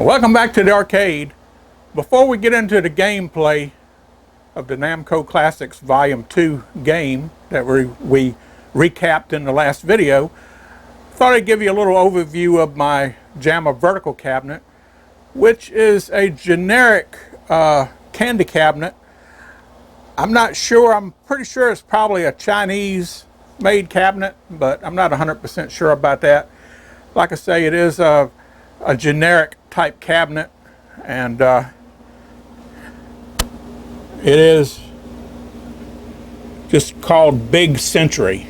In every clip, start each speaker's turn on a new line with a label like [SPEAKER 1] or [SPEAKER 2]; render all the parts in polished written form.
[SPEAKER 1] Welcome back to the arcade. Before we get into the gameplay of the Namco Classics Volume 2 game that we recapped in the last video, thought I'd give you a little overview of my JAMMA vertical cabinet, which is a generic candy cabinet. I'm not sure, I'm pretty sure it's probably a Chinese made cabinet, but I'm not 100% sure about that. Like I say, it is a generic type cabinet, and it is just called Big Century.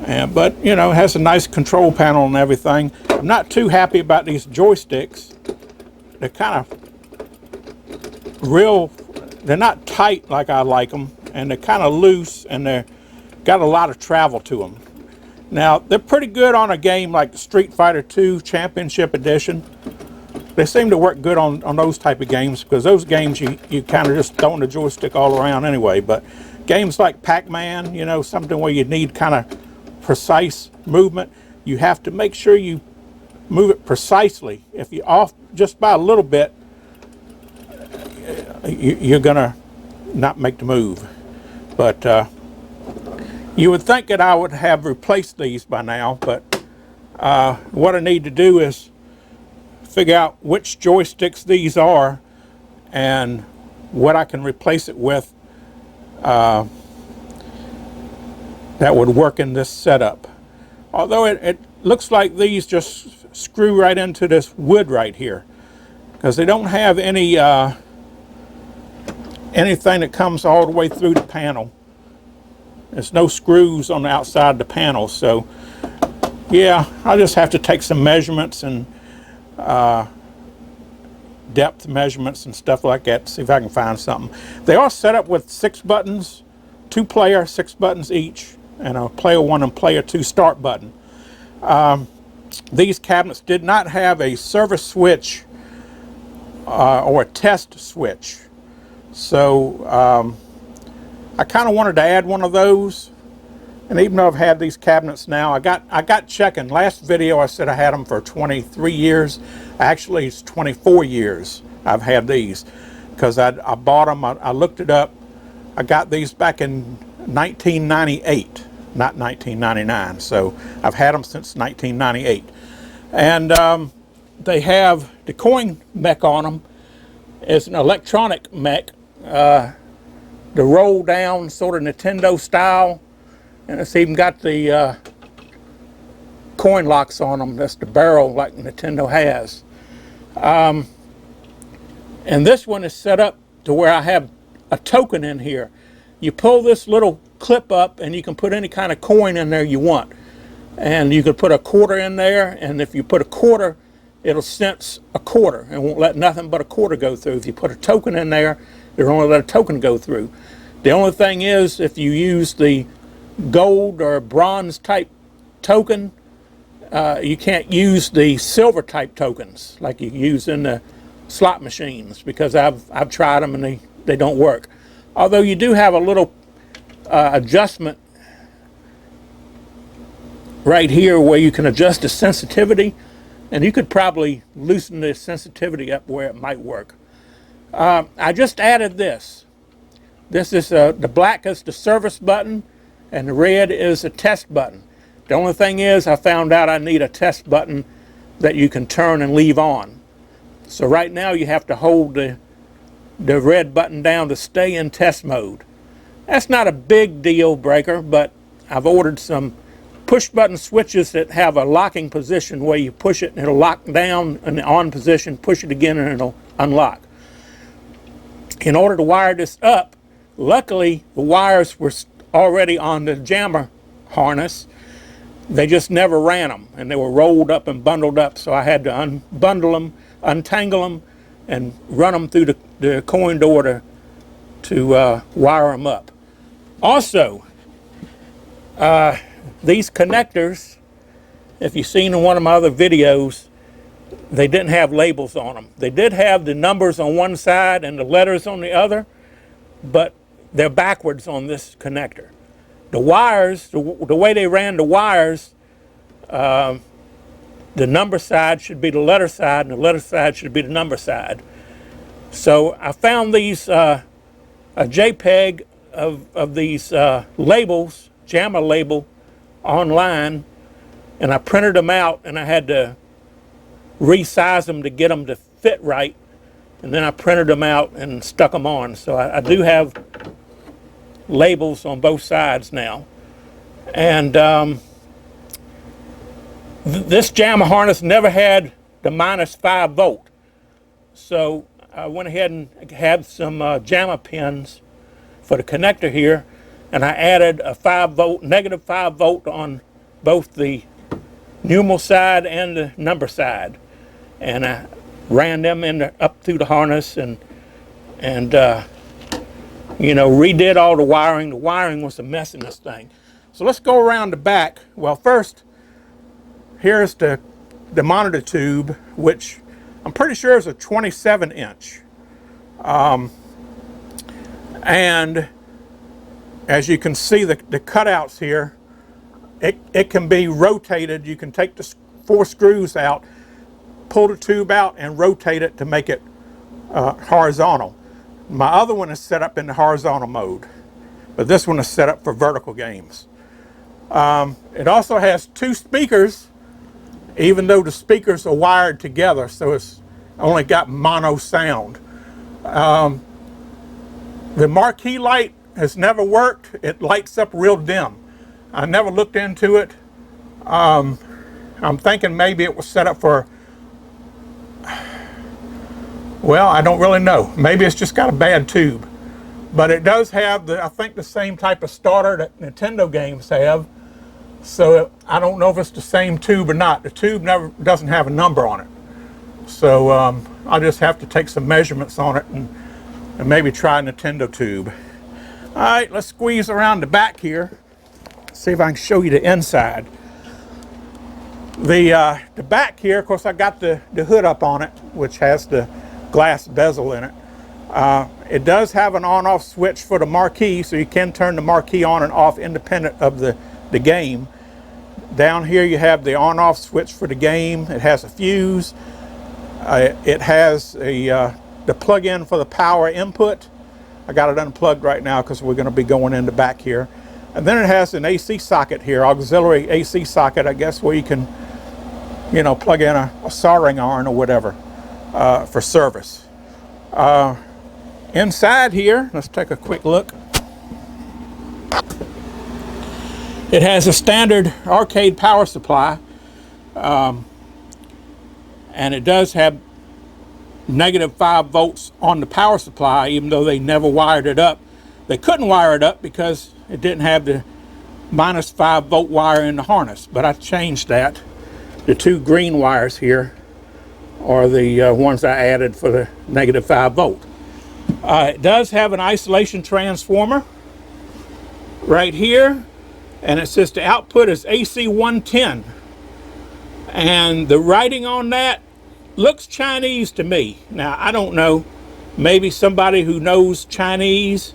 [SPEAKER 1] But you know, it has a nice control panel and everything. I'm not too happy about these joysticks. They're kind of they're not tight like I like them, and they're kind of loose, and they're got a lot of travel to them. Now, they're pretty good on a game like Street Fighter II Championship Edition. They seem to work good on those type of games, because those games you kind of just throwing the joystick all around anyway. But games like Pac-Man, you know, something where you need kind of precise movement, you have to make sure you move it precisely. If you're off just by a little bit, you're gonna not make the move. But you would think that I would have replaced these by now, but what I need to do is figure out which joysticks these are and what I can replace it with that would work in this setup. Although it looks like these just screw right into this wood right here, because they don't have any anything that comes all the way through the panel. There's no screws on the outside of the panel, so yeah, I'll just have to take some measurements and depth measurements and stuff like that to see if I can find something. They are set up with 6 buttons, 2-player, 6 buttons each, and a player 1 and player 2 start button. These cabinets did not have a service switch or a test switch, so I kind of wanted to add one of those. And even though I've had these cabinets now, I got checking. Last video I said I had them for 23 years. Actually, it's 24 years I've had these, because I bought them, I looked it up. I got these back in 1998, not 1999. So I've had them since 1998. And they have the coin mech on them. It's an electronic mech. The roll down sort of Nintendo style, and it's even got the coin locks on them. That's the barrel like Nintendo has. And this one is set up to where I have a token in here. You pull this little clip up and you can put any kind of coin in there you want. And you could put a quarter in there, and if you put a quarter, it'll sense a quarter and won't let nothing but a quarter go through. If you put a token in there, it'll only let a token go through. The only thing is, if you use the gold or bronze type token, you can't use the silver type tokens like you use in the slot machines, because I've tried them and they don't work. Although you do have a little adjustment right here where you can adjust the sensitivity, and you could probably loosen the sensitivity up where it might work. I just added this. This is the black is the service button, and the red is a test button. The only thing is, I found out I need a test button that you can turn and leave on. So right now you have to hold the red button down to stay in test mode. That's not a big deal breaker, but I've ordered some push button switches that have a locking position where you push it and it'll lock down in the on position, push it again and it'll unlock. In order to wire this up, luckily the wires were already on the JAMMA harness. They just never ran them, and they were rolled up and bundled up, so I had to unbundle them, untangle them, and run them through the coin door to wire them up. Also, these connectors, if you've seen in one of my other videos, they didn't have labels on them. They did have the numbers on one side and the letters on the other, but they're backwards on this connector. The wires, the way they ran the wires, the the number side should be the letter side, and the letter side should be the number side. So I found these a JPEG of these labels, JAMMA label, online, and I printed them out, and I had to resize them to get them to fit right, and then I printed them out and stuck them on. So I do have labels on both sides now. And this JAMMA harness never had the -5 volt. So I went ahead and had some JAMMA pins for the connector here, and I added a -5 volt on both the numeral side and the number side, and I ran them up through the harness and you know, redid all the wiring. The wiring was a mess in this thing. So let's go around the back. Well, first, here's the monitor tube, which I'm pretty sure is a 27-inch. And as you can see, the cutouts here, it can be rotated. You can take the 4 screws out, pull the tube out, and rotate it to make it horizontal. My other one is set up in the horizontal mode, but this one is set up for vertical games. It also has 2 speakers, even though the speakers are wired together, so it's only got mono sound. The marquee light has never worked. It lights up real dim. I never looked into it. I'm thinking maybe it was set up for, well, I don't really know. Maybe it's just got a bad tube. But it does have, I think, the same type of starter that Nintendo games have. So I don't know if it's the same tube or not. The tube doesn't have a number on it. So I'll just have to take some measurements on it and maybe try a Nintendo tube. All right, let's squeeze around the back here. See if I can show you the inside. The back here, of course, I got the hood up on it, which has the glass bezel in it. It does have an on-off switch for the marquee, so you can turn the marquee on and off independent of the game. Down here you have the on-off switch for the game. It has a fuse. It has the plug-in for the power input. I got it unplugged right now because we're going to be going in the back here. And then it has an AC socket here, auxiliary AC socket, I guess, where you can, you know, plug in a soldering iron or whatever for service. Inside here, let's take a quick look. It has a standard arcade power supply, and it does have -5 volts on the power supply, even though they never wired it up. They couldn't wire it up because it didn't have the -5 volt wire in the harness, but I changed that. The 2 green wires here are the ones I added for the -5 volt. It does have an isolation transformer right here, and it says the output is AC 110, and the writing on that looks Chinese to me. Now, I don't know, maybe somebody who knows Chinese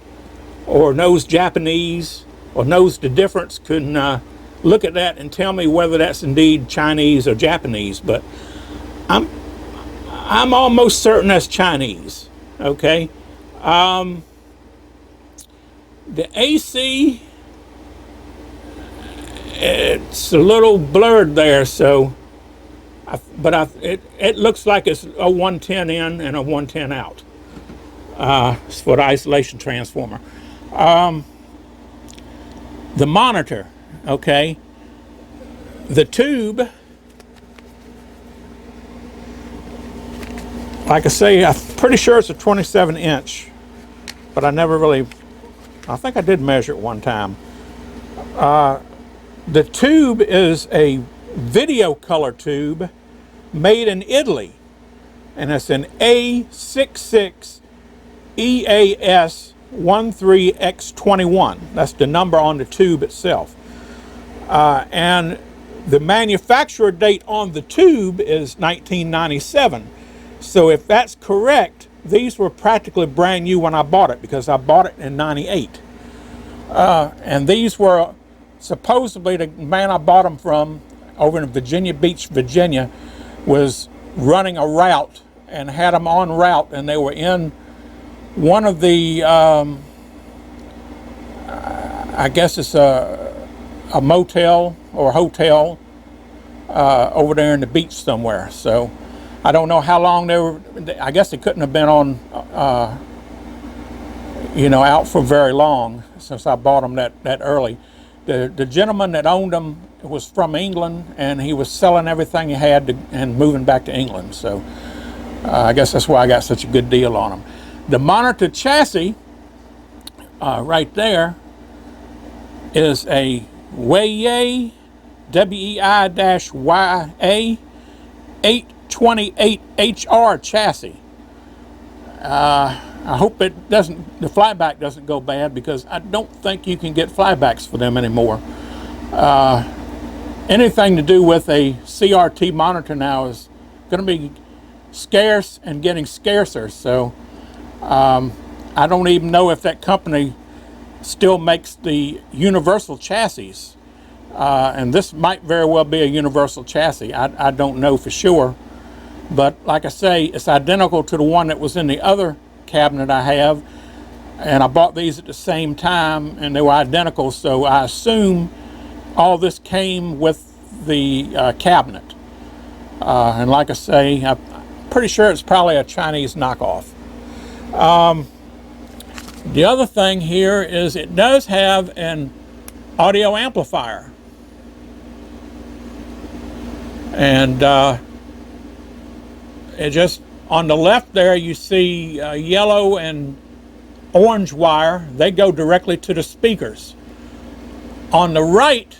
[SPEAKER 1] or knows Japanese or knows the difference can look at that and tell me whether that's indeed Chinese or Japanese, but I'm almost certain that's Chinese. Okay. The AC, it's a little blurred there, so it looks like it's a 110 in and a 110 out. It's for the isolation transformer. The monitor, okay, the tube, like I say, I'm pretty sure it's a 27-inch, but I never really, I think I did measure it one time. The tube is a video color tube made in Italy, and it's an A66 EAS 13X21. That's the number on the tube itself. And the manufacturer date on the tube is 1997. So if that's correct, these were practically brand new when I bought it, because I bought it in '98. And these were supposedly, the man I bought them from over in Virginia Beach, Virginia, was running a route and had them on route, and they were in one of the, I guess it's a motel or hotel over there in the beach somewhere. So I don't know how long they were. I guess they couldn't have been on, out for very long, since I bought them that early. The gentleman that owned them was from England, and he was selling everything he had and moving back to England. So I guess that's why I got such a good deal on them. The monitor chassis right there is a WEIA, WEI-YA 828HR chassis. I hope the flyback doesn't go bad, because I don't think you can get flybacks for them anymore. Anything to do with a CRT monitor now is going to be scarce and getting scarcer. So I don't even know if that company still makes the universal chassis. And this might very well be a universal chassis. I don't know for sure. But like I say, it's identical to the one that was in the other cabinet I have. And I bought these at the same time, and they were identical. So I assume all this came with the cabinet. And like I say, I'm pretty sure it's probably a Chinese knockoff. The other thing here is it does have an audio amplifier. And it just, on the left there, you see yellow and orange wire. They go directly to the speakers. On the right,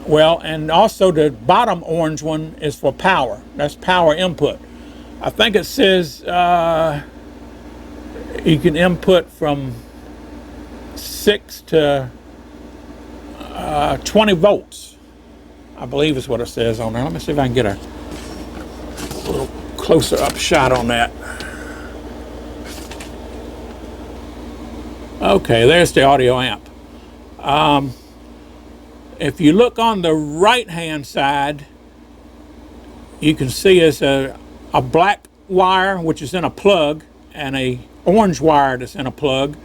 [SPEAKER 1] well, and also the bottom orange one is for power. That's power input. I think it says you can input from 6 to 20 volts. I believe is what it says on there. Let me see if I can get a little closer up shot on that. Okay, there's the audio amp. If you look on the right hand side, you can see it's a black wire which is in a plug, and a orange wire that's in a plug.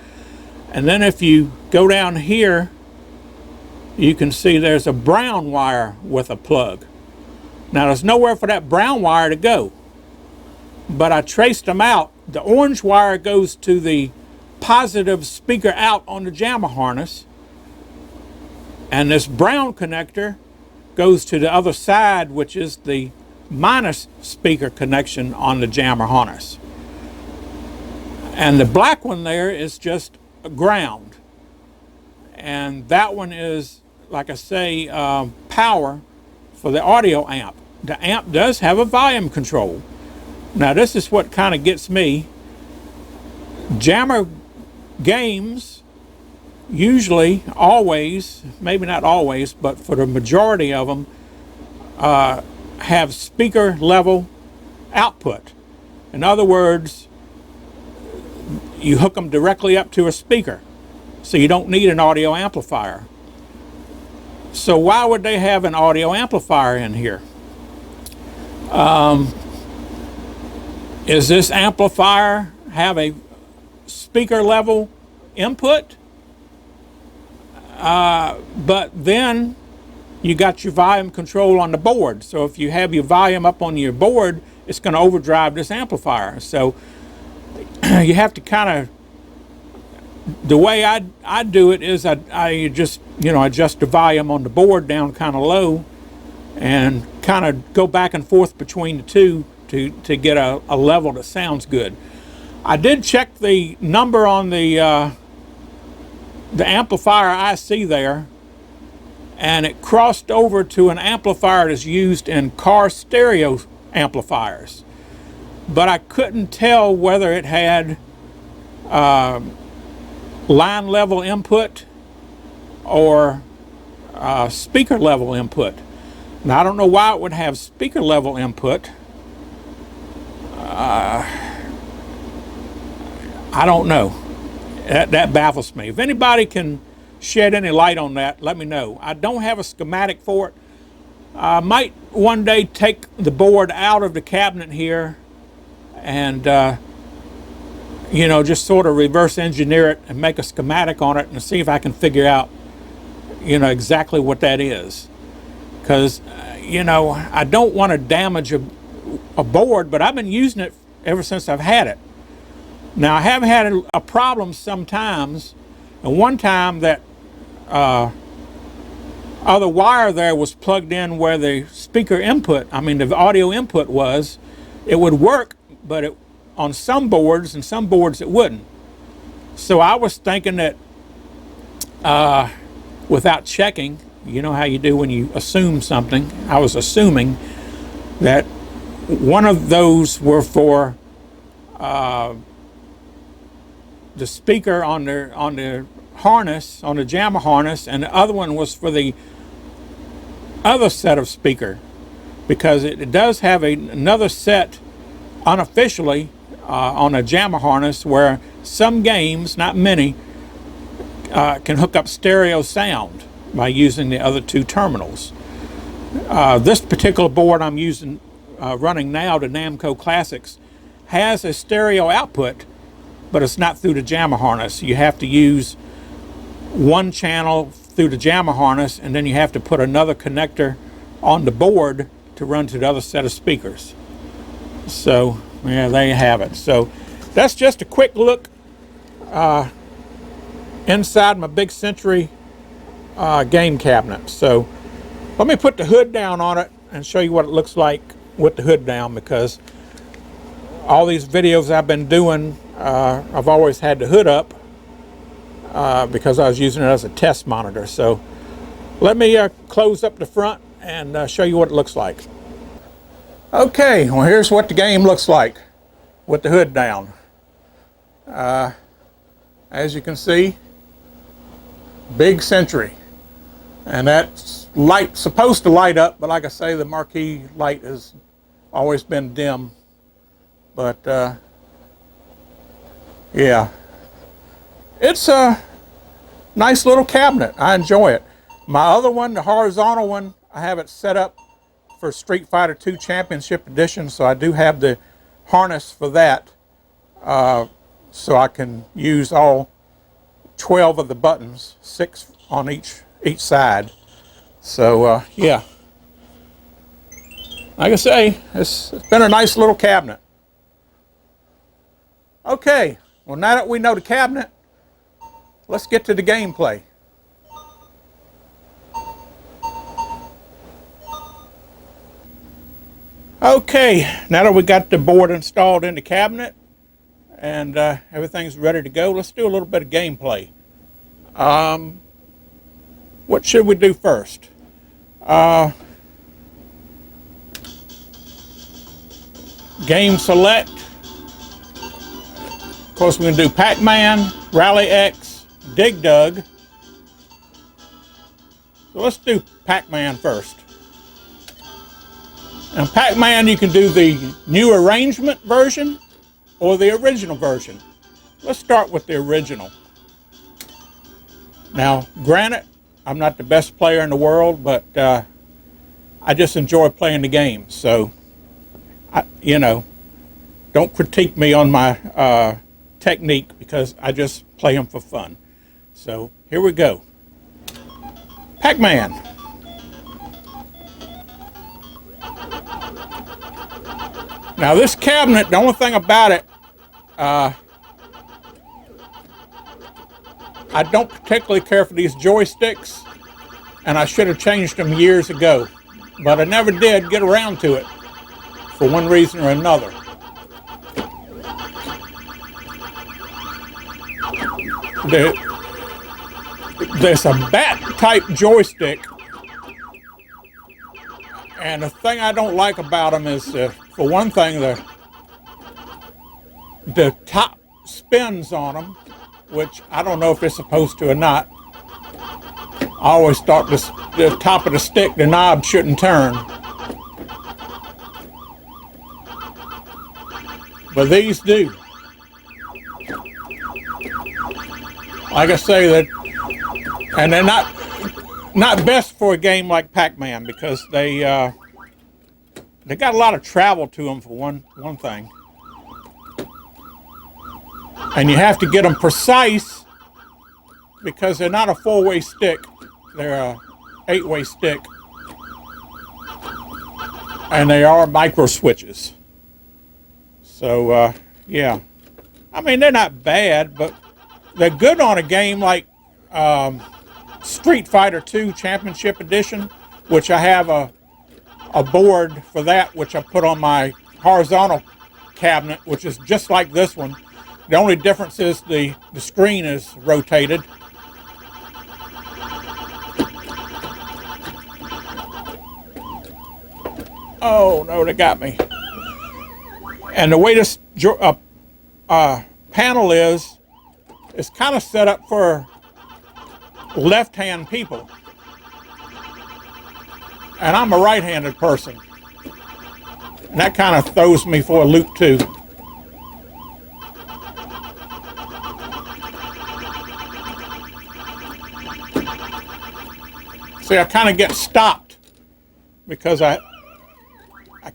[SPEAKER 1] And then if you go down here, you can see there's a brown wire with a plug. Now there's nowhere for that brown wire to go, but I traced them out. The orange wire goes to the positive speaker out on the JAMMA harness, and this brown connector goes to the other side, which is the minus speaker connection on the JAMMA harness. And the black one there is just a ground. And that one is, like I say, power for the audio amp. The amp does have a volume control. Now this is what kind of gets me. JAMMA games usually, always, maybe not always, but for the majority of them, have speaker level output. In other words, you hook them directly up to a speaker, so you don't need an audio amplifier. So why would they have an audio amplifier in here? Is this amplifier have a speaker level input? But then you got your volume control on the board. So if you have your volume up on your board, it's going to overdrive this amplifier. So you have to kind of, the way I do it is I just, adjust the volume on the board down kind of low and kind of go back and forth between the two to get a level that sounds good. I did check the number on the amplifier IC there, and it crossed over to an amplifier that's used in car stereo amplifiers. But I couldn't tell whether it had line level input or speaker level input. Now I don't know why it would have speaker level input. I don't know. That baffles me. If anybody can shed any light on that, let me know. I don't have a schematic for it. I might one day take the board out of the cabinet here and you know, just sort of reverse engineer it and make a schematic on it and see if I can figure out, you know, exactly what that is. Because you know, I don't want to damage a board, but I've been using it ever since I've had it. Now, I have had a problem sometimes, and one time that other wire there was plugged in where the speaker input, I mean the audio input was, it would work, but it, on some boards, and some boards it wouldn't. So I was thinking that without checking, you know how you do when you assume something, I was assuming that one of those were for the speaker on the harness, on the JAMMA harness, and the other one was for the other set of speaker, because it does have another set unofficially on a JAMMA harness where some games, not many, can hook up stereo sound by using the other two terminals. This particular board I'm using, running now, the Namco Classics, has a stereo output, but it's not through the JAMMA harness. You have to use one channel through the JAMMA harness, and then you have to put another connector on the board to run to the other set of speakers. So, yeah, there you have it. So, that's just a quick look inside my Big Century game cabinet. So, let me put the hood down on it and show you what it looks like with the hood down, because all these videos I've been doing, I've always had the hood up because I was using it as a test monitor. So let me close up the front and show you what it looks like. Okay, well, here's what the game looks like with the hood down. As you can see, Big Century. And that's light, supposed to light up, but like I say, the marquee light has always been dim. But yeah, it's a nice little cabinet. I enjoy it. My other one, the horizontal one, I have it set up for Street Fighter II Championship Edition, so I do have the harness for that, so I can use all 12 of the buttons, 6 on each side. So yeah, like I say, it's been a nice little cabinet. Okay, well, now that we know the cabinet, let's get to the gameplay. Okay, now that we got the board installed in the cabinet and everything's ready to go, let's do a little bit of gameplay. What should we do first? Game select. Of course, we're going to do Pac-Man, Rally X, Dig Dug. So let's do Pac-Man first. Now, Pac-Man, you can do the new arrangement version or the original version. Let's start with the original. Now, granted, I'm not the best player in the world, but I just enjoy playing the game. So, you know, don't critique me on my technique, because I just play them for fun. So, here we go. Pac-Man. Now, this cabinet, the only thing about it, I don't particularly care for these joysticks, and I should have changed them years ago, but I never did get around to it for one reason or another. There's a bat type joystick, and the thing I don't like about them is, for one thing, the top spins on them, which I don't know if it's supposed to or not. I always thought the top of the stick, the knob shouldn't turn. But these do. Like I say, that And they're not best for a game like Pac-Man because they got a lot of travel to them for one thing. And you have to get them precise because they're not a 4-way stick. They're a 8-way stick. And they are micro switches. So, yeah. I mean, they're not bad, but they're good on a game like Street Fighter 2 Championship Edition, which I have a board for that, which I put on my horizontal cabinet, which is just like this one. The only difference is the screen is rotated. Oh, no, they got me. And the way this panel is, it's kind of set up for left-hand people. And I'm a right-handed person. And that kind of throws me for a loop, too. See, I kind of get stopped because I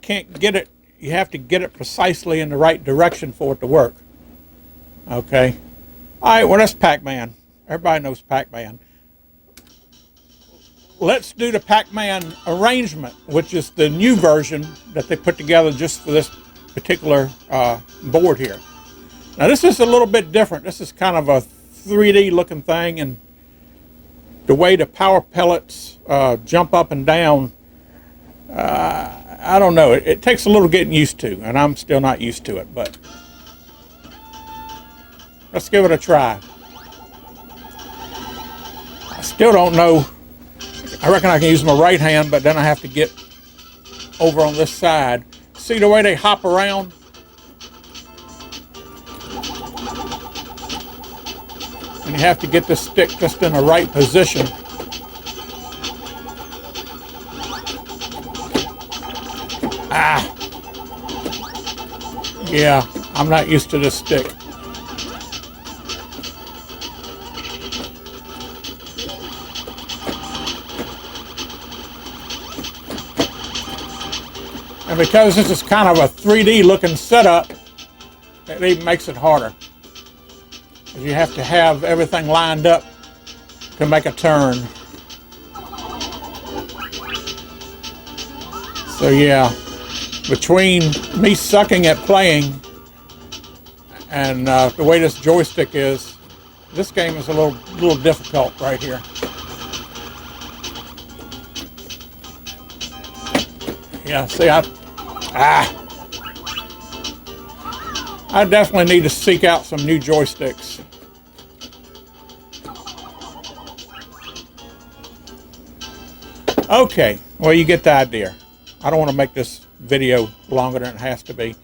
[SPEAKER 1] can't get it. You have to get it precisely in the right direction for it to work. Okay. All right, well, that's Pac-Man. Everybody knows Pac-Man. Let's do the Pac-Man arrangement, which is the new version that they put together just for this particular board here. Now, this is a little bit different. This is kind of a 3D looking thing, and the way the power pellets jump up and down, I don't know. It takes a little getting used to, and I'm still not used to it, but let's give it a try. I still don't know. I reckon I can use my right hand, but then I have to get over on this side. See the way they hop around? And you have to get the stick just in the right position. Ah! Yeah, I'm not used to this stick. And because this is kind of a 3D looking setup, it even makes it harder. You have to have everything lined up to make a turn. So yeah, between me sucking at playing and the way this joystick is, this game is a little difficult right here. Yeah, see, I definitely need to seek out some new joysticks. Okay, well, you get the idea. I don't want to make this video longer than it has to be.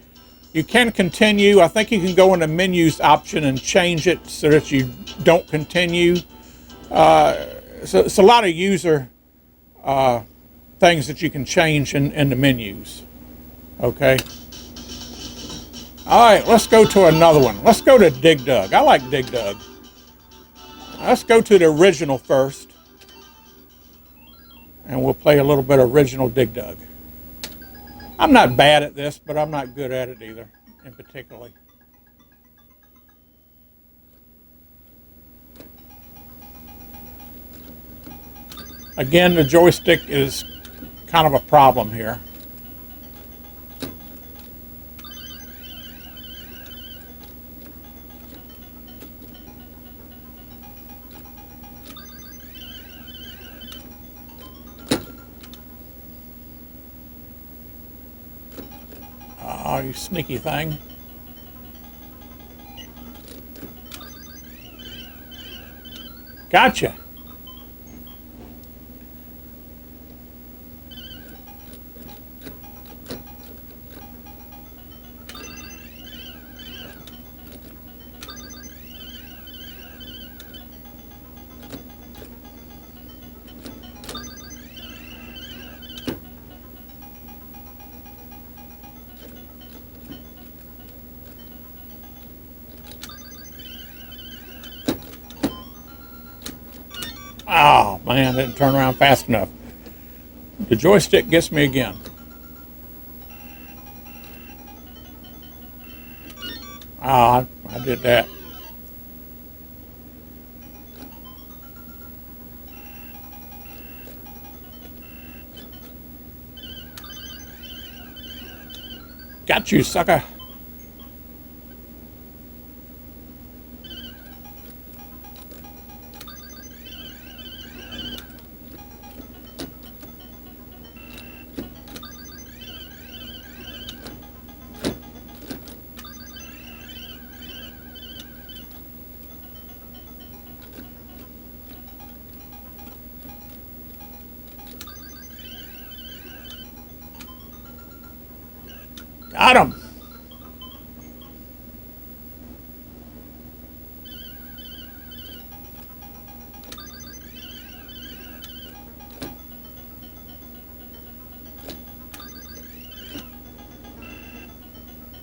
[SPEAKER 1] You can continue. I think you can go in the menus option and change it so that you don't continue. So it's a lot of user things that you can change in the menus. Okay. All right, let's go to another one. Let's go to Dig Dug. I like Dig Dug. Let's go to the original first. And we'll play a little bit of original Dig Dug. I'm not bad at this, but I'm not good at it either, in particular. Again, the joystick is kind of a problem here. Oh, you sneaky thing. Gotcha. Oh man, didn't turn around fast enough. The joystick gets me again. Ah, I did that. Got you, sucker. Got him.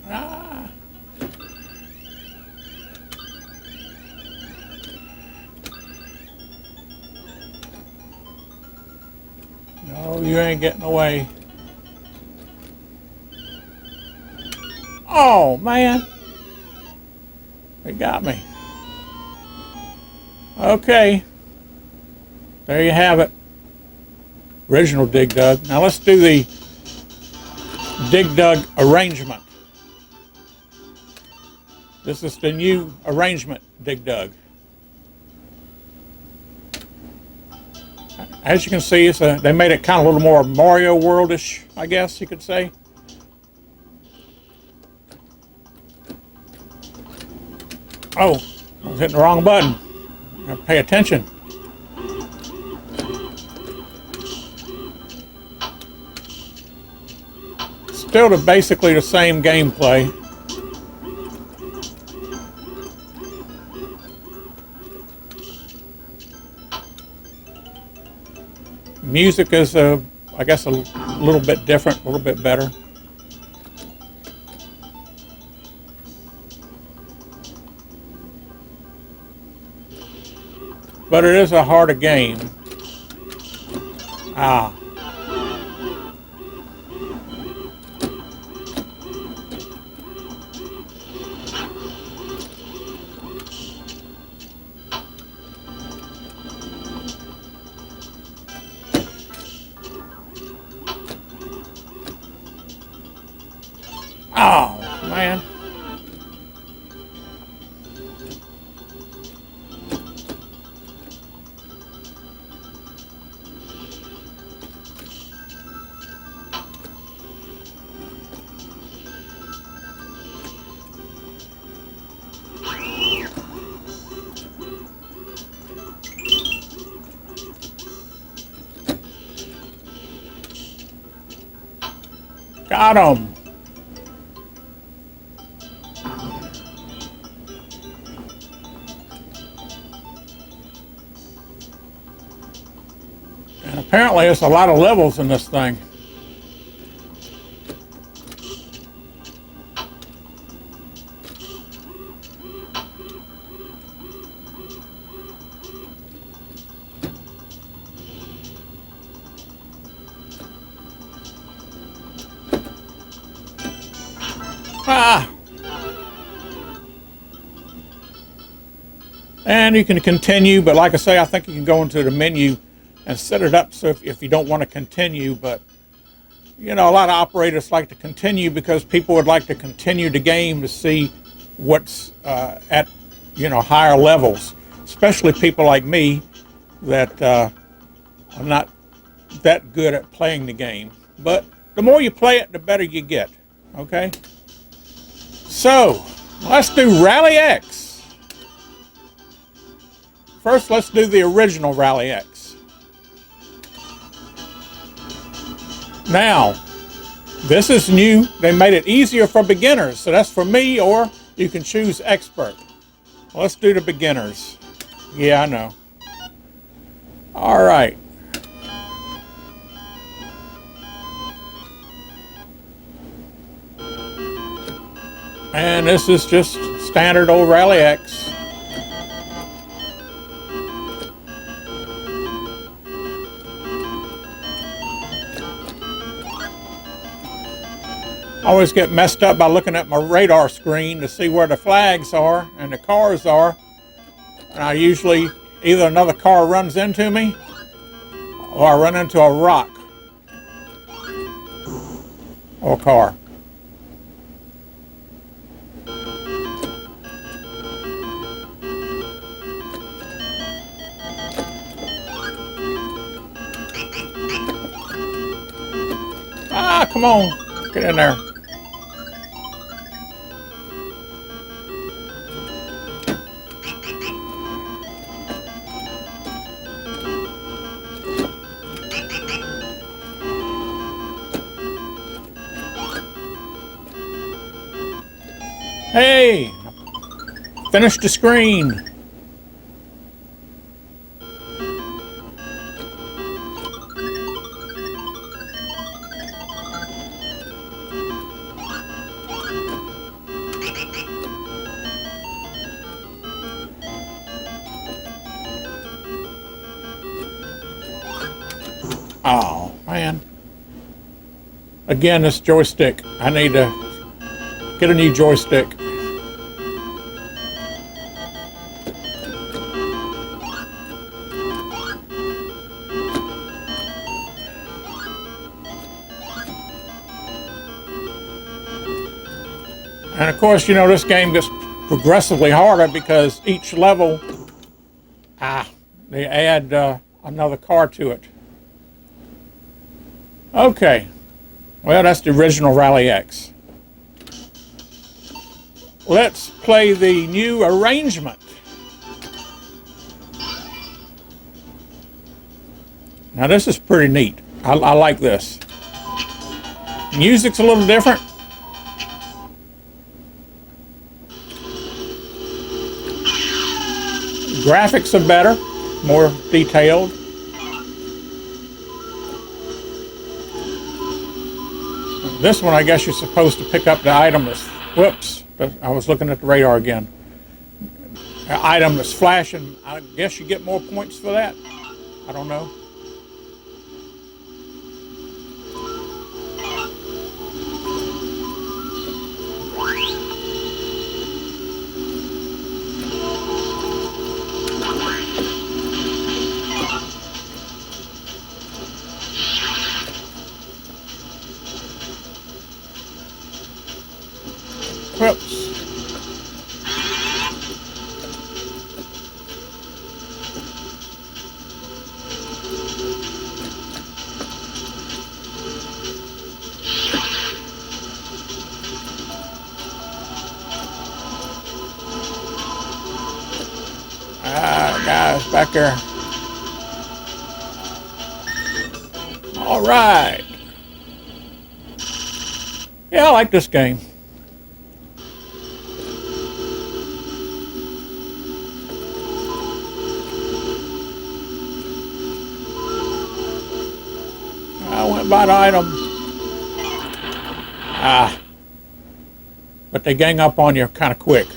[SPEAKER 1] Ah. No, you ain't getting away. Oh, man. They got me. Okay. There you have it. Original Dig Dug. Now let's do the Dig Dug arrangement. This is the new arrangement Dig Dug. As you can see, they made it kind of a little more Mario World-ish, I guess you could say. Oh, I was hitting the wrong button. Gotta pay attention. Still basically the same gameplay. Music is, I guess, a little bit different, a little bit better. But it is a harder game. Ah. Oh, man. Got him. And apparently there's a lot of levels in this thing. Ah. And you can continue, but like I say, I think you can go into the menu and set it up so if you don't want to continue. But you know, a lot of operators like to continue because people would like to continue the game to see what's at, you know, higher levels, especially people like me that are not that good at playing the game. But the more you play it, the better you get. Okay, so let's do Rally X. First, let's do the original Rally X. Now, this is new. They made it easier for beginners, so that's for me, or you can choose expert. Let's do the beginners. Yeah, I know. All right. And this is just standard old Rally X. I always get messed up by looking at my radar screen to see where the flags are and the cars are. And I usually, either another car runs into me or I run into a rock or a car. Ah, come on, get in there. Hey, finish the screen. Oh, man. Again, this joystick. I need to get a new joystick. And of course, you know, this game gets progressively harder because each level, they add another car to it. Okay, well, that's the original Rally X. Let's play the new arrangement. Now this is pretty neat. I like this. Music's a little different. Graphics are better, more detailed. This one, I guess you're supposed to pick up the item that's, whoops, I was looking at the radar again. The item that's flashing, I guess you get more points for that. I don't know. Whoops. Guys, back there. All right. Yeah, I like this game. I went by the item. But they gang up on you kind of quick.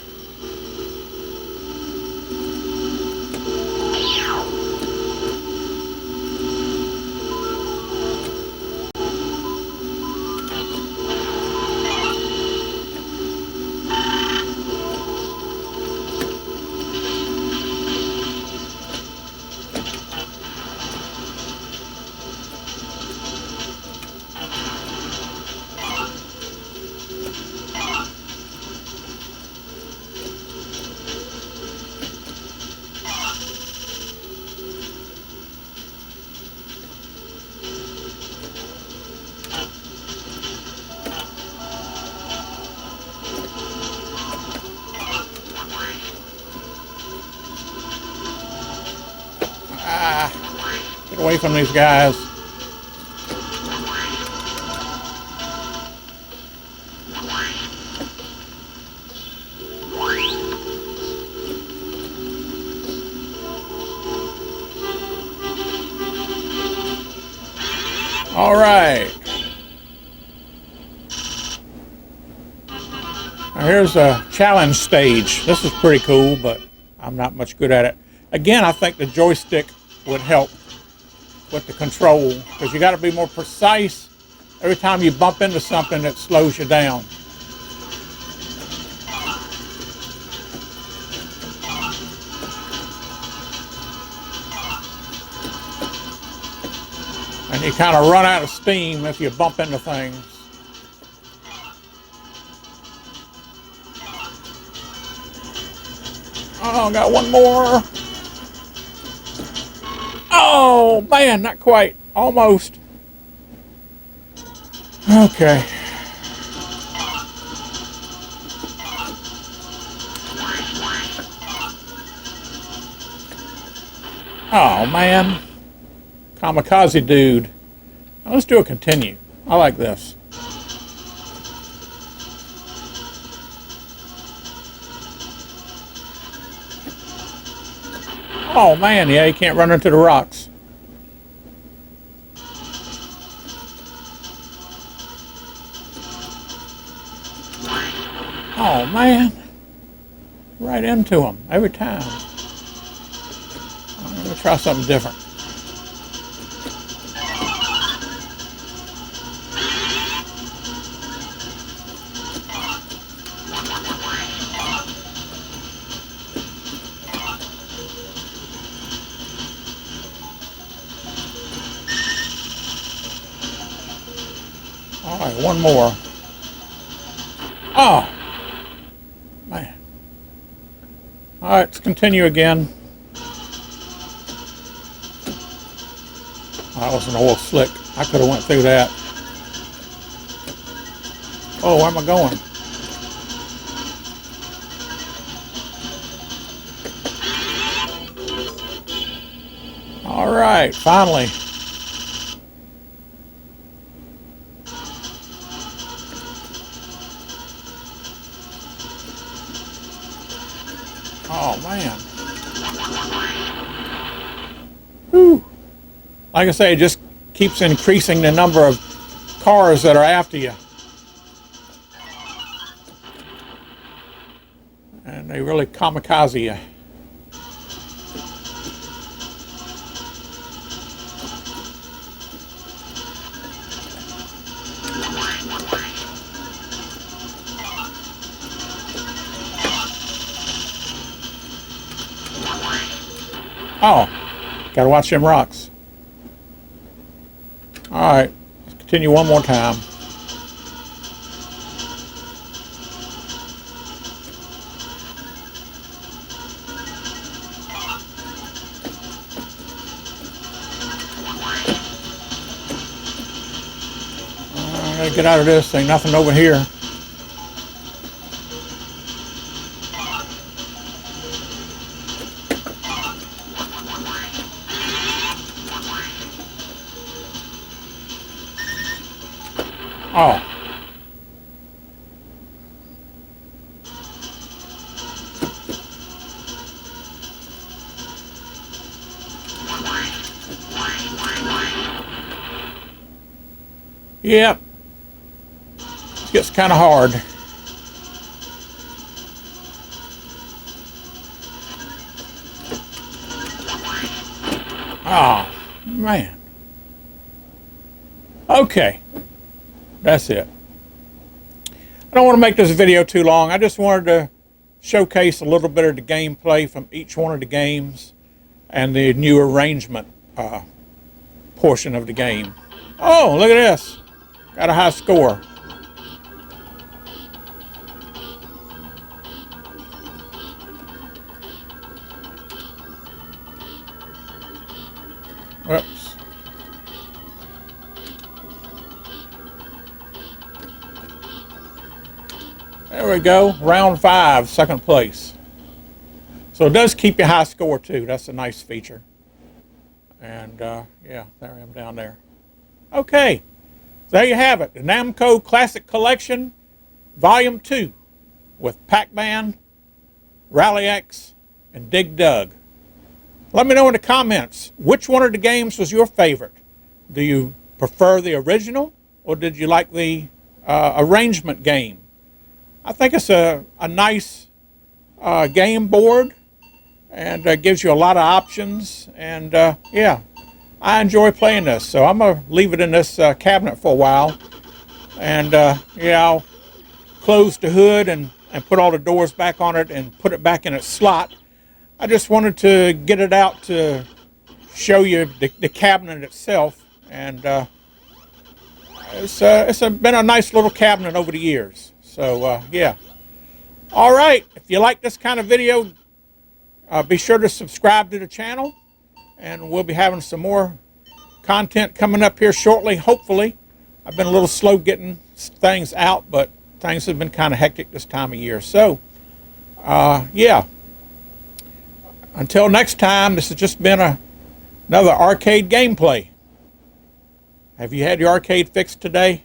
[SPEAKER 1] Get away from these guys. All right. Now here's a challenge stage. This is pretty cool, but I'm not much good at it. Again, I think the joystick would help with the control because you got to be more precise Every time you bump into something, it slows you down. And you kind of run out of steam if you bump into things. Oh, got one more. Oh, man, not quite. Almost. Okay. Oh, man. Kamikaze dude. Now, let's do a continue. I like this. Oh, man, yeah, you can't run into the rocks. Oh, man. Right into them every time. I'm going to try something different. All right, one more. Oh, man. All right, let's continue again. Oh, that was an oil slick. I could have went through that. Oh, where am I going? All right, finally. Oh, man. Whew. Like I say, it just keeps increasing the number of cars that are after you. And they really kamikaze you. Oh, gotta watch them rocks. All right, let's continue one more time. I gotta get out of this thing, nothing over here. Oh. Yep. It gets kind of hard. Oh, man. Okay. That's it. I don't want to make this video too long. I just wanted to showcase a little bit of the gameplay from each one of the games and the new arrangement portion of the game. Oh, look at this. Got a high score. Whoops. There we go, round 5, second place. So it does keep you high score too. That's a nice feature. And yeah, there I am down there. Okay, so there you have it. The Namco Classic Collection Volume 2 with Pac-Man, Rally X, and Dig Dug. Let me know in the comments, which one of the games was your favorite? Do you prefer the original, or did you like the arrangement game? I think it's a nice game board, and gives you a lot of options, and yeah, I enjoy playing this. So I'm going to leave it in this cabinet for a while And yeah, I'll close the hood and put all the doors back on it and put it back in its slot. I just wanted to get it out to show you the cabinet itself, and it's been a nice little cabinet over the years. So yeah. All right, if you like this kind of video, be sure to subscribe to the channel, and we'll be having some more content coming up here shortly, hopefully. I've been a little slow getting things out, but things have been kind of hectic this time of year. So yeah, until next time, this has just been another arcade gameplay. Have you had your arcade fixed today?